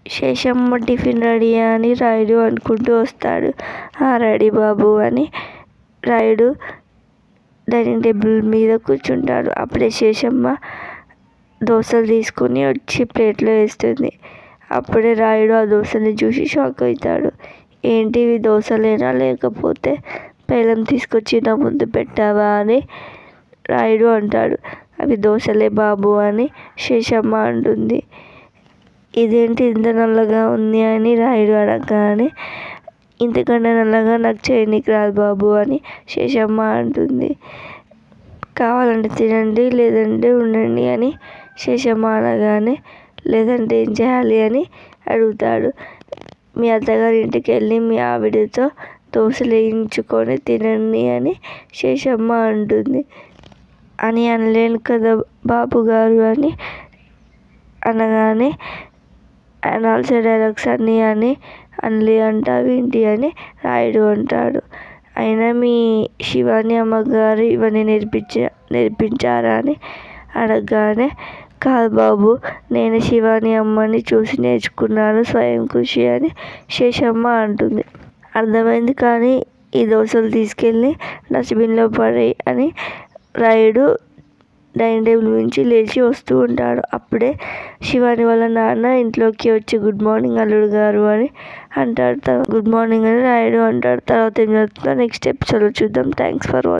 Seshamma tiffin ready అని రాయుడు అనుకుంటూ వస్తాడు. రెడీ బాబు అని రాయుడు డైనింగ్ టేబుల్ మీద కూర్చుంటాడు. అప్పుడే శేషమ్మ దోశలు తీసుకుని వచ్చి ప్లేట్లో వేస్తుంది. అప్పుడే రాయుడు ఆ దోశని చూసి షాక్ అవుతాడు. ఏంటివి దోశలేనా, లేకపోతే పేలం తీసుకొచ్చి నా ముందు పెట్టావా అని రాయుడు అంటాడు. అవి దోశలే బాబు అని శేషమ్మ అంటుంది. ఇదేంటి ఇంత నల్లగా ఉంది అని రాయుడు అడగగానే, ఇంతకన్నా నల్లగా నాకు చేయనీకి రాదు బాబు అని శేషమ్మ అంటుంది. కావాలంటే తినండి, లేదంటే ఉండండి అని శేషమ్మ అనగానే, లేదంటే ఏం చేయాలి అని అడుగుతాడు. మీ అత్తగారి ఇంటికి వెళ్ళి మీ ఆవిడతో దోశలు వేయించుకొని తినండి అని శేషమ్మ అంటుంది. అని అనలేను కదా బాబు గారు అని అనగానే, అనాల్సిన డైలాగ్స్ అన్నీ అని అనలే అంటావేంటి అని రాయుడు అంటాడు. అయినా మీ శివాని అమ్మగారు ఇవన్నీ నేర్పించారా అని అడగగానే, కాదు బాబు, నేను శివాని అమ్మని చూసి నేర్చుకున్నాను, స్వయం కృషి అని శేషమ్మ అంటుంది. అర్థమైంది, కానీ ఈ దోశలు తీసుకెళ్ళి డస్ట్బిన్లో పడేయి అని రాయుడు డైనింగ్ టేబుల్ నుంచి లేచి వస్తూ ఉంటాడు. అప్పుడే శివాని వాళ్ళ నాన్న ఇంట్లోకి వచ్చి, గుడ్ మార్నింగ్ అల్లుడు గారు అని అంటాడు. గుడ్ మార్నింగ్ అని రాయుడు అంటాడు. తర్వాత ఏం జరుగుతుందో నెక్స్ట్ ఎపిసోడ్లో చూద్దాం. Thanks for watching.